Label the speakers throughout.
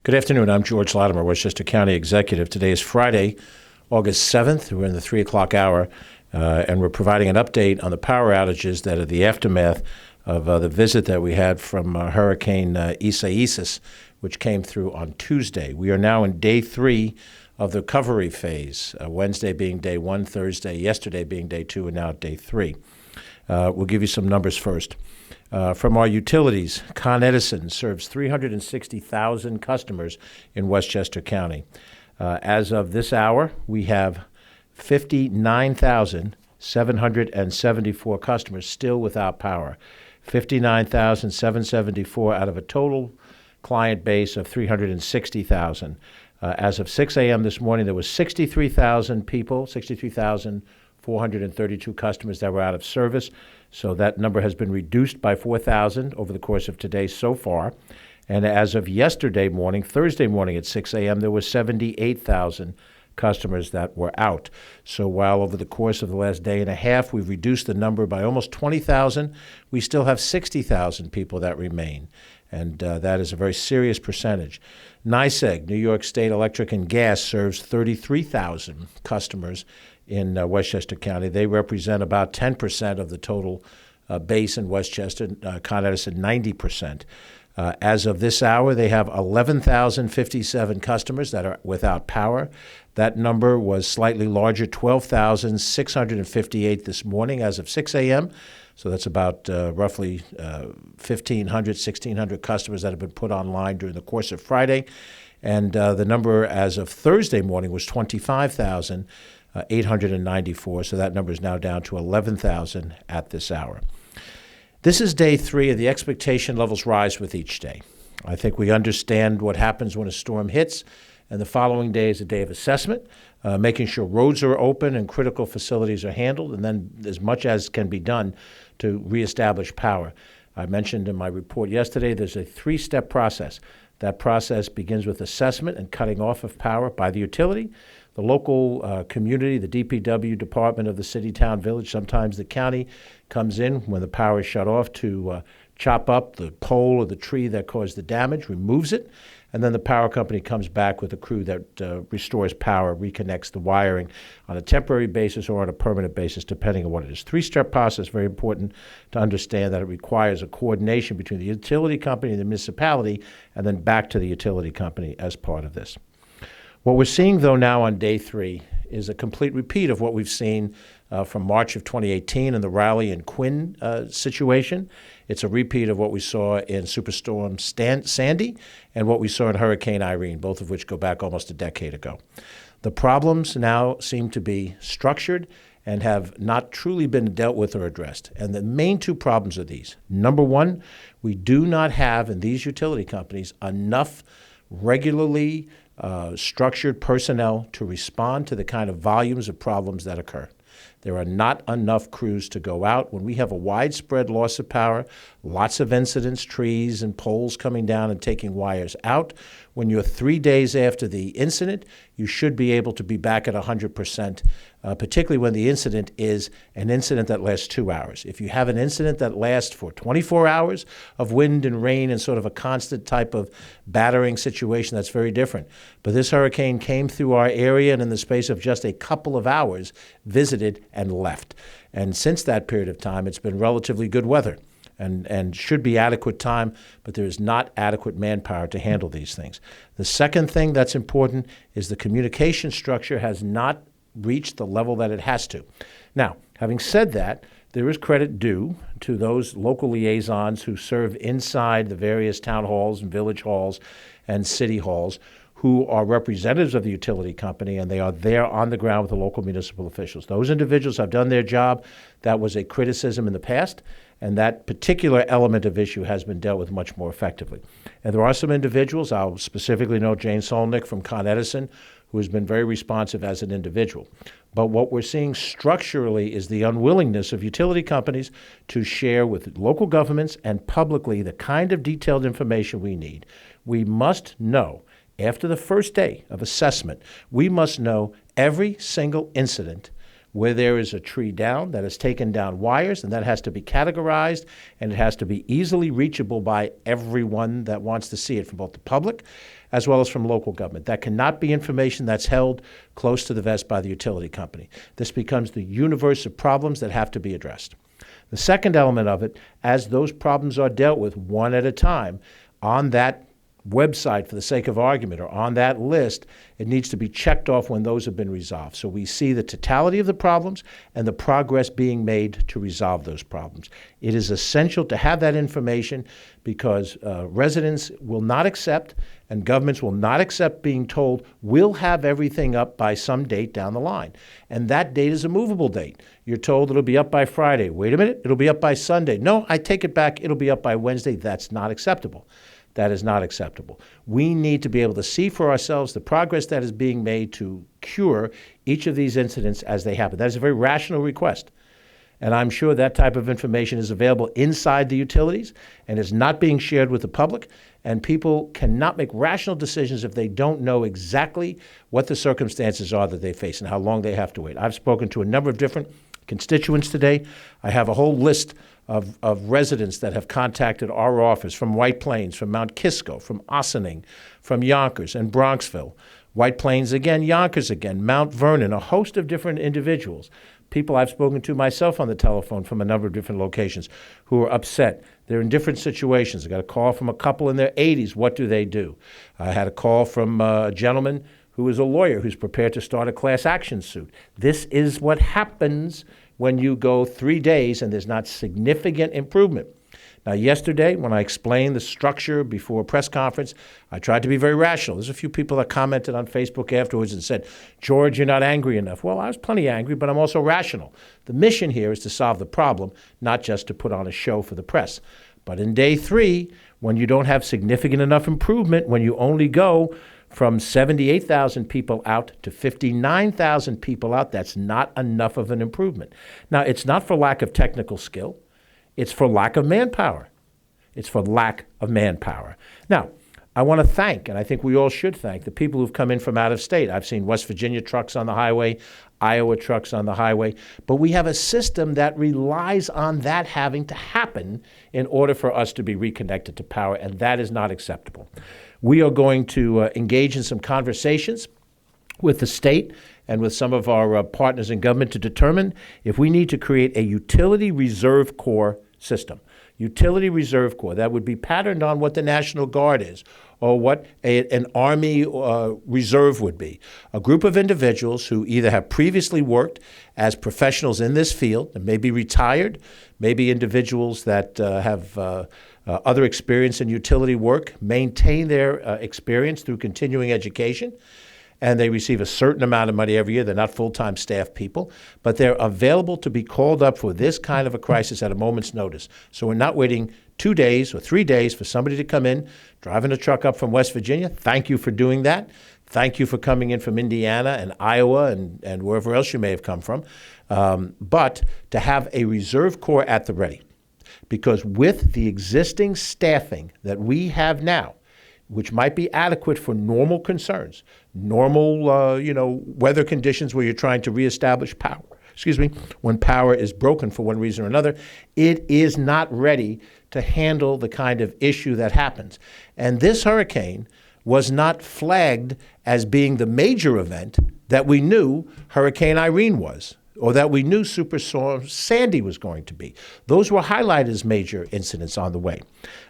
Speaker 1: Good afternoon. I'm George Latimer, Westchester County Executive. Today is Friday, August 7th. We're in the 3 o'clock hour, and we're providing an update on the power outages that are the aftermath of the visit that we had from Hurricane Isaias, which came through on Tuesday. We are now in day 3 of the recovery phase, Wednesday being day 1, Thursday, yesterday being day 2, and now day 3. We'll give you some numbers first. From our utilities, Con Edison serves 360,000 customers in Westchester County. As of this hour, we have 59,774 customers still without power. 59,774 out of a total client base of 360,000. As of 6 a.m. this morning, there was 63,000 people, 63,432 customers that were out of service. So that number has been reduced by 4,000 over the course of today so far. And as of yesterday morning, Thursday morning at 6 a.m., there were 78,000 customers that were out. So while over the course of the last day and a half, we've reduced the number by almost 20,000, we still have 60,000 people that remain. And that is a very serious percentage. NYSEG, New York State Electric and Gas, serves 33,000 customers in Westchester County. They represent about 10% of the total base in Westchester. Con Edison, 90%. As of this hour, they have 11,057 customers that are without power. That number was slightly larger, 12,658 this morning as of 6 a.m., so that's about roughly 1,500, 1,600 customers that have been put online during the course of Friday. And the number as of Thursday morning was 25,894, so that number is now down to 11,000 at this hour. This is day 3, and the expectation levels rise with each day. I think we understand what happens when a storm hits, and the following day is a day of assessment, making sure roads are open and critical facilities are handled, and then as much as can be done to reestablish power. I mentioned in my report yesterday there's a 3-step process. That process begins with assessment and cutting off of power by the utility, the local community, the DPW department of the city, town, village, sometimes the county comes in when the power is shut off to chop up the pole or the tree that caused the damage, removes it, and then the power company comes back with a crew that restores power, reconnects the wiring on a temporary basis or on a permanent basis, depending on what it is. 3-step process, very important to understand that it requires a coordination between the utility company and the municipality, and then back to the utility company as part of this. What we're seeing, though, now on day 3 is a complete repeat of what we've seen from March of 2018 and the Raleigh and Quinn situation. It's a repeat of what we saw in Superstorm Sandy and what we saw in Hurricane Irene, both of which go back almost a decade ago. The problems now seem to be structured and have not truly been dealt with or addressed. And the main 2 problems are these. Number 1, we do not have in these utility companies enough regularly structured personnel to respond to the kind of volumes of problems that occur. There are not enough crews to go out. When we have a widespread loss of power, lots of incidents, trees and poles coming down and taking wires out, when you're 3 days after the incident, you should be able to be back at 100%, particularly when the incident is an incident that lasts 2 hours. If you have an incident that lasts for 24 hours of wind and rain and sort of a constant type of battering situation, that's very different. But this hurricane came through our area and in the space of just a couple of hours visited and left. And since that period of time, it's been relatively good weather and should be adequate time, but there is not adequate manpower to handle these things. The second thing that's important is the communication structure has not reached the level that it has to. Now, having said that, there is credit due to those local liaisons who serve inside the various town halls and village halls and city halls who are representatives of the utility company, and they are there on the ground with the local municipal officials. Those individuals have done their job. That was a criticism in the past, and that particular element of issue has been dealt with much more effectively. And there are some individuals, I'll specifically note Jane Solnick from Con Edison, who has been very responsive as an individual. But what we're seeing structurally is the unwillingness of utility companies to share with local governments and publicly the kind of detailed information we need. We must know, after the first day of assessment, we must know every single incident where there is a tree down that has taken down wires, and that has to be categorized, and it has to be easily reachable by everyone that wants to see it, from both the public as well as from local government. That cannot be information that's held close to the vest by the utility company. This becomes the universe of problems that have to be addressed. The second element of it, as those problems are dealt with one at a time on that website, for the sake of argument, or on that list, it needs to be checked off when those have been resolved. So we see the totality of the problems and the progress being made to resolve those problems. It is essential to have that information because residents will not accept and governments will not accept being told we'll have everything up by some date down the line. And that date is a movable date. You're told it'll be up by Friday. Wait a minute, it'll be up by Sunday. No, I take it back, it'll be up by Wednesday. That's not acceptable. That is not acceptable. We need to be able to see for ourselves the progress that is being made to cure each of these incidents as they happen. That is a very rational request. And I'm sure that type of information is available inside the utilities and is not being shared with the public. And people cannot make rational decisions if they don't know exactly what the circumstances are that they face and how long they have to wait. I've spoken to a number of different constituents today. I have a whole list of residents that have contacted our office from White Plains, from Mount Kisco, from Ossining, from Yonkers and Bronxville. White Plains again, Yonkers again, Mount Vernon, a host of different individuals. People I've spoken to myself on the telephone from a number of different locations who are upset. They're in different situations. I got a call from a couple in their 80s. What do they do? I had a call from a gentleman who is a lawyer who's prepared to start a class action suit. This is what happens when you go 3 days and there's not significant improvement. Now, yesterday, when I explained the structure before a press conference, I tried to be very rational. There's a few people that commented on Facebook afterwards and said, George, you're not angry enough. Well, I was plenty angry, but I'm also rational. The mission here is to solve the problem, not just to put on a show for the press. But in day 3, when you don't have significant enough improvement, when you only go from 78,000 people out to 59,000 people out, that's not enough of an improvement. Now, it's not for lack of technical skill. It's for lack of manpower. It's for lack of manpower. Now, I want to thank, and I think we all should thank, the people who've come in from out of state. I've seen West Virginia trucks on the highway, Iowa trucks on the highway, but we have a system that relies on that having to happen in order for us to be reconnected to power, and that is not acceptable. We are going to engage in some conversations with the state and with some of our partners in government to determine if we need to create a utility reserve corps system. Utility reserve corps that would be patterned on what the National Guard is or what an Army reserve would be. A group of individuals who either have previously worked as professionals in this field and may be retired, maybe individuals that have other experience in utility work, maintain their experience through continuing education, and they receive a certain amount of money every year. They're not full-time staff people, but they're available to be called up for this kind of a crisis at a moment's notice. So we're not waiting 2 days or 3 days for somebody to come in, driving a truck up from West Virginia. Thank you for doing that. Thank you for coming in from Indiana and Iowa and wherever else you may have come from. But to have a reserve corps at the ready. Because with the existing staffing that we have now, which might be adequate for normal concerns, normal, weather conditions where you're trying to reestablish power, when power is broken for one reason or another, it is not ready to handle the kind of issue that happens. And this hurricane was not flagged as being the major event that we knew Hurricane Irene was, or that we knew Superstorm Sandy was going to be. Those were highlighted as major incidents on the way.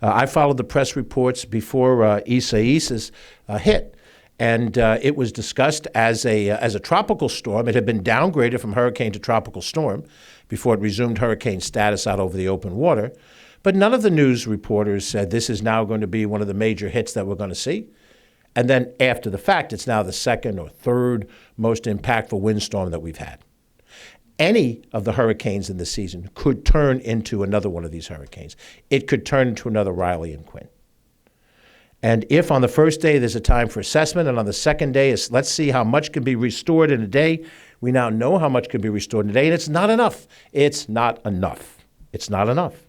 Speaker 1: I followed the press reports before Isaias hit, and it was discussed as a tropical storm. It had been downgraded from hurricane to tropical storm before it resumed hurricane status out over the open water. But none of the news reporters said this is now going to be one of the major hits that we're going to see. And then after the fact, it's now the second or third most impactful windstorm that we've had. Any of the hurricanes in this season could turn into another one of these hurricanes. It could turn into another Riley and Quinn. And if on the first day there's a time for assessment, and on the second day is let's see how much can be restored in a day, we now know how much can be restored in a day, and it's not enough. It's not enough. It's not enough.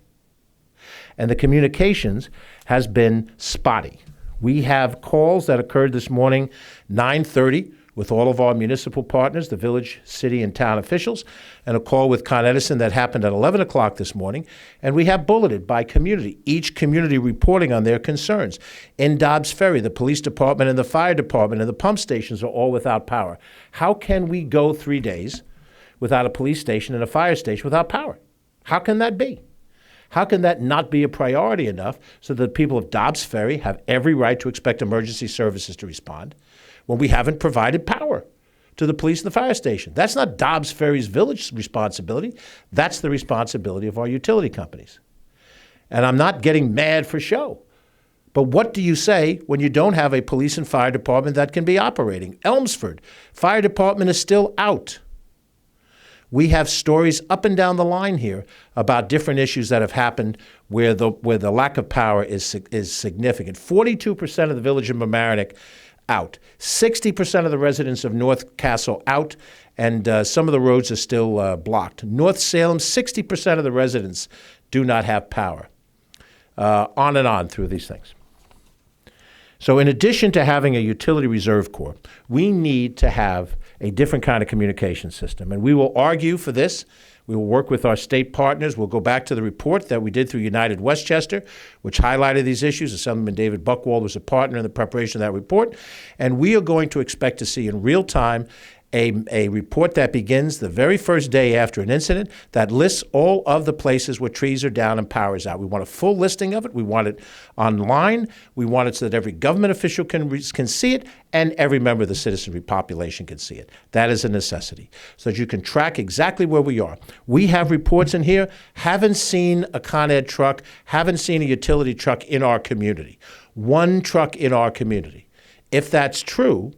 Speaker 1: And the communications has been spotty. We have calls that occurred this morning, 9:30, with all of our municipal partners, the village, city, and town officials, and a call with Con Edison that happened at 11 o'clock this morning. And we have bulleted by community, each community reporting on their concerns. In Dobbs Ferry, the police department and the fire department and the pump stations are all without power. How can we go 3 days without a police station and a fire station without power? How can that be? How can that not be a priority enough so that the people of Dobbs Ferry have every right to expect emergency services to respond when we haven't provided power to the police and the fire station? That's not Dobbs Ferry's village responsibility. That's the responsibility of our utility companies. And I'm not getting mad for show. But what do you say when you don't have a police and fire department that can be operating? Elmsford, fire department is still out. We have stories up and down the line here about different issues that have happened where the lack of power is significant. 42% of the village of Mamaroneck out. 60% of the residents of North Castle out, and some of the roads are still blocked. North Salem, 60% of the residents do not have power. On and on through these things. So in addition to having a utility reserve corps, we need to have a different kind of communication system. And we will argue for this. We will work with our state partners. We'll go back to the report that we did through United Westchester, which highlighted these issues. Assemblyman David Buchwald was a partner in the preparation of that report. And we are going to expect to see in real time a report that begins the very first day after an incident that lists all of the places where trees are down and power is out. We want a full listing of it. We want it online. We want it so that every government official can see it and every member of the citizenry population can see it. That is a necessity so that you can track exactly where we are. We have reports in here, haven't seen a Con Ed truck, haven't seen a utility truck in our community. One truck in our community. If that's true,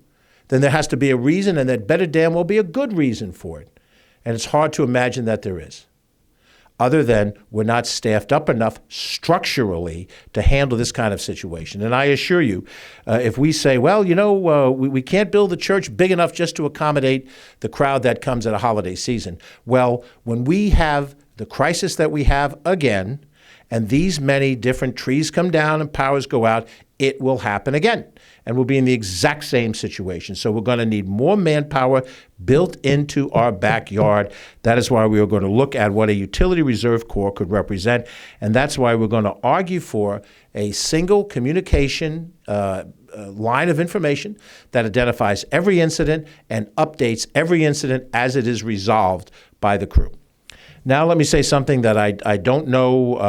Speaker 1: then there has to be a reason, and that better damn well be a good reason for it. And it's hard to imagine that there is, other than we're not staffed up enough structurally to handle this kind of situation. And I assure you, if we say, well, we can't build the church big enough just to accommodate the crowd that comes at a holiday season. Well, when we have the crisis that we have again, and these many different trees come down and powers go out, it will happen again. And we'll be in the exact same situation. So we're going to need more manpower built into our backyard. That is why we are going to look at what a utility reserve corps could represent. And that's why we're going to argue for a single communication line of information that identifies every incident and updates every incident as it is resolved by the crew. Now, let me say something that I don't know,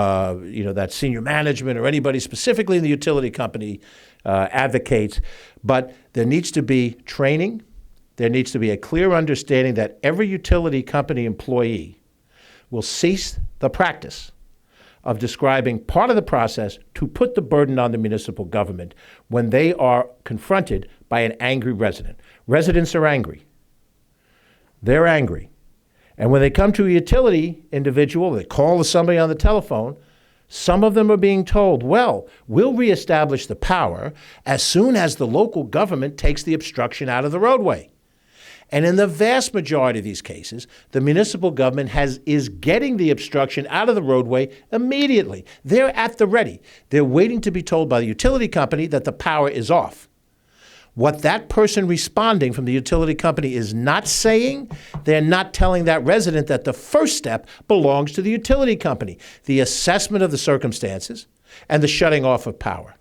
Speaker 1: that senior management or anybody specifically in the utility company advocates, but there needs to be training. There needs to be a clear understanding that every utility company employee will cease the practice of describing part of the process to put the burden on the municipal government when they are confronted by an angry resident. Residents are angry. They're angry. And when they come to a utility individual, they call somebody on the telephone, some of them are being told, well, we'll reestablish the power as soon as the local government takes the obstruction out of the roadway. And in the vast majority of these cases, the municipal government is getting the obstruction out of the roadway immediately. They're at the ready. They're waiting to be told by the utility company that the power is off. What that person responding from the utility company is not saying, they're not telling that resident that the first step belongs to the utility company, the assessment of the circumstances and the shutting off of power.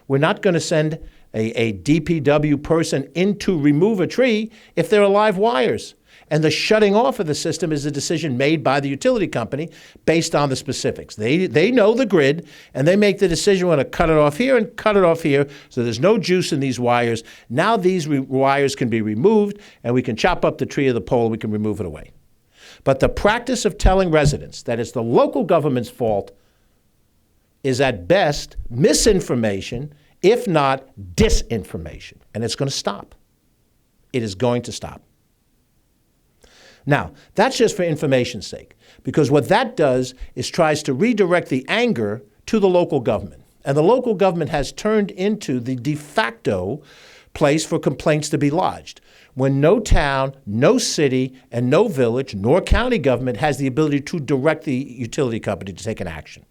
Speaker 1: We're not going to send a DPW person in to remove a tree if there are live wires. And the shutting off of the system is a decision made by the utility company based on the specifics. They know the grid, and they make the decision when to cut it off here and cut it off here, so there's no juice in these wires. Now these wires can be removed, and we can chop up the tree or the pole, and we can remove it away. But the practice of telling residents that it's the local government's fault is at best misinformation, if not disinformation. And it's going to stop. It is going to stop. Now, that's just for information's sake, because what that does is tries to redirect the anger to the local government. And the local government has turned into the de facto place for complaints to be lodged, when no town, no city, and no village, nor county government has the ability to direct the utility company to take an action.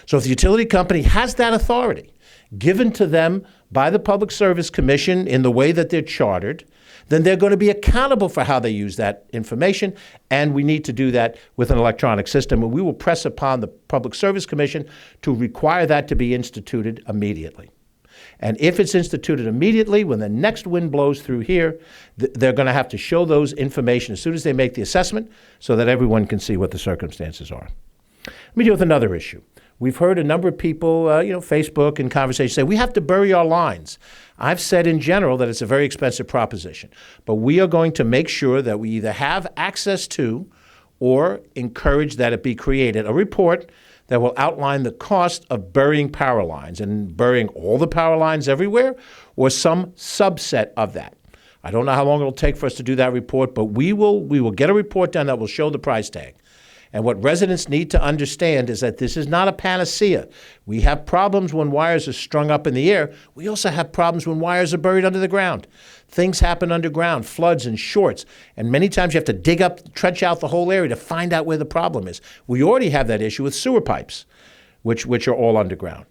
Speaker 1: So if the utility company has that authority, given to them by the Public Service Commission in the way that they're chartered, then they're going to be accountable for how they use that information, and we need to do that with an electronic system. And we will press upon the Public Service Commission to require that to be instituted immediately. And if it's instituted immediately, when the next wind blows through here, they're going to have to show those information as soon as they make the assessment so that everyone can see what the circumstances are. Let me deal with another issue. We've heard a number of people, Facebook and conversations say, we have to bury our lines. I've said in general that it's a very expensive proposition, but we are going to make sure that we either have access to or encourage that it be created a report that will outline the cost of burying power lines and burying all the power lines everywhere or some subset of that. I don't know how long it'll take for us to do that report, but we will get a report done that will show the price tag. And what residents need to understand is that this is not a panacea. We have problems when wires are strung up in the air. We also have problems when wires are buried under the ground. Things happen underground, floods and shorts, and many times you have to dig up, trench out the whole area to find out where the problem is. We already have that issue with sewer pipes, which are all underground.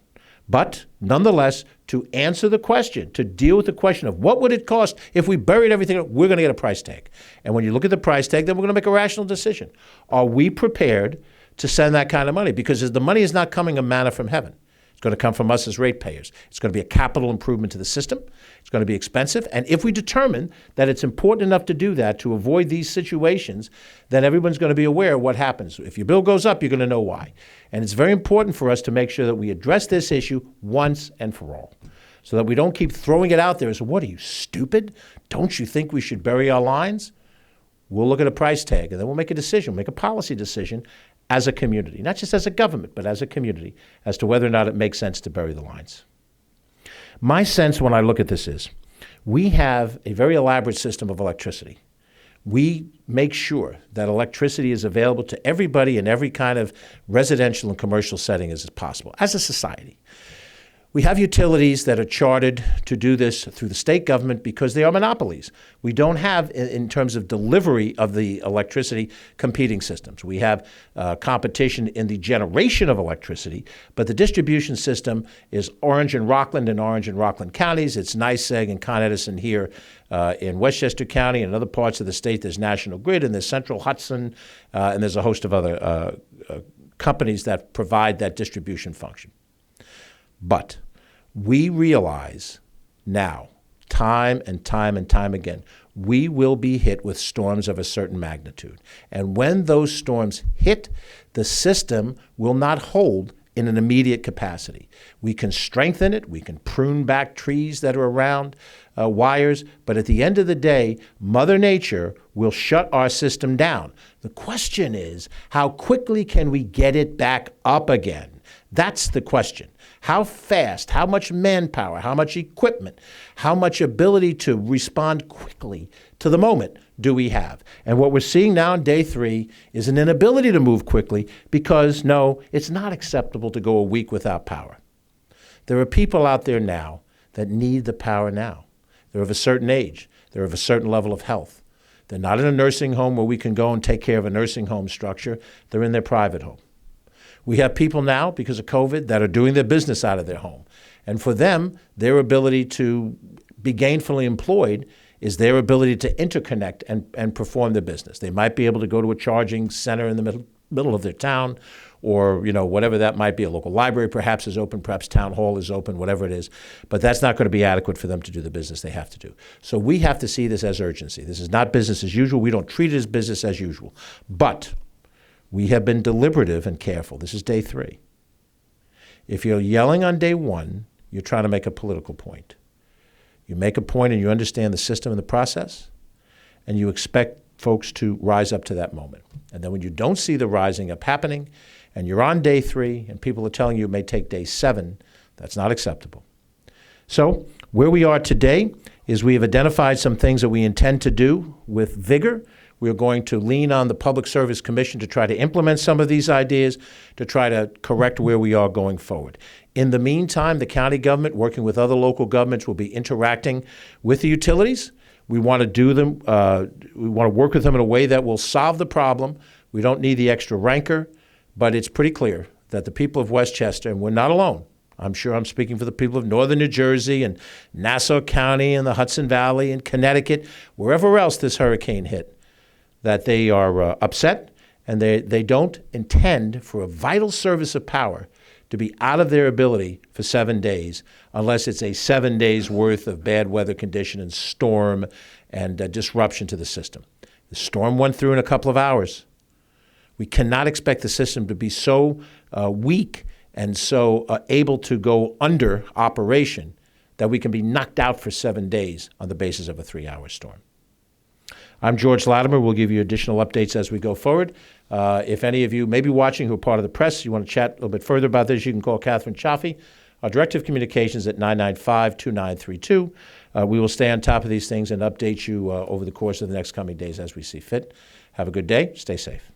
Speaker 1: But nonetheless, to answer the question, to deal with the question of what would it cost if we buried everything, we're going to get a price tag. And when you look at the price tag, then we're going to make a rational decision. Are we prepared to send that kind of money? Because the money is not coming a manna from heaven. It's going to come from us as ratepayers. It's going to be a capital improvement to the system. It's going to be expensive. And if we determine that it's important enough to do that to avoid these situations, then everyone's going to be aware of what happens. If your bill goes up, you're going to know why. And it's very important for us to make sure that we address this issue once and for all, so that we don't keep throwing it out there as, what are you, stupid? Don't you think we should bury our lines? We'll look at a price tag, and then we'll make a decision, make a policy decision as a community, not just as a government, but as a community, as to whether or not it makes sense to bury the lines. My sense when I look at this is we have a very elaborate system of electricity. We make sure that electricity is available to everybody in every kind of residential and commercial setting as possible, as a society. We have utilities that are chartered to do this through the state government because they are monopolies. We don't have, in terms of delivery of the electricity, competing systems. We have competition in the generation of electricity, but the distribution system is Orange and Rockland counties. It's NYSEG and Con Edison here in Westchester County, and in other parts of the state there's National Grid, and there's Central Hudson, and there's a host of other companies that provide that distribution function. But we realize now, time and time again, we will be hit with storms of a certain magnitude. And when those storms hit, the system will not hold in an immediate capacity. We can strengthen it, we can prune back trees that are around wires, but at the end of the day, Mother Nature will shut our system down. The question is, how quickly can we get it back up again? That's the question. How fast, how much manpower, how much equipment, how much ability to respond quickly to the moment do we have? And what we're seeing now on day 3 is an inability to move quickly because, no, it's not acceptable to go a week without power. There are people out there now that need the power now. They're of a certain age. They're of a certain level of health. They're not in a nursing home where we can go and take care of a nursing home structure. They're in their private home. We have people now, because of COVID, that are doing their business out of their home. And for them, their ability to be gainfully employed is their ability to interconnect and perform their business. They might be able to go to a charging center in the middle of their town, or whatever that might be. A local library perhaps is open, perhaps town hall is open, whatever it is. But that's not going to be adequate for them to do the business they have to do. So we have to see this as urgency. This is not business as usual. We don't treat it as business as usual. But we have been deliberative and careful. This is day 3. If you're yelling on day 1, you're trying to make a political point. You make a point and you understand the system and the process, and you expect folks to rise up to that moment. And then when you don't see the rising up happening, and you're on day 3, and people are telling you it may take day 7, that's not acceptable. So where we are today is we have identified some things that we intend to do with vigor. We are going to lean on the Public Service Commission to try to implement some of these ideas, to try to correct where we are going forward. In the meantime, the county government, working with other local governments, will be interacting with the utilities. We want to do them. We want to work with them in a way that will solve the problem. We don't need the extra rancor, but it's pretty clear that the people of Westchester, and we're not alone, I'm sure I'm speaking for the people of northern New Jersey and Nassau County and the Hudson Valley and Connecticut, wherever else this hurricane hit, that they are upset, and they don't intend for a vital service of power to be out of their ability for 7 days unless it's a 7 days worth of bad weather condition and storm and disruption to the system. The storm went through in a couple of hours. We cannot expect the system to be so weak and so able to go under operation that we can be knocked out for 7 days on the basis of a 3-hour storm. I'm George Latimer. We'll give you additional updates as we go forward. If any of you may be watching who are part of the press, you want to chat a little bit further about this, you can call Catherine Chaffee, our Director of Communications, at 995-2932. We will stay on top of these things and update you over the course of the next coming days as we see fit. Have a good day. Stay safe.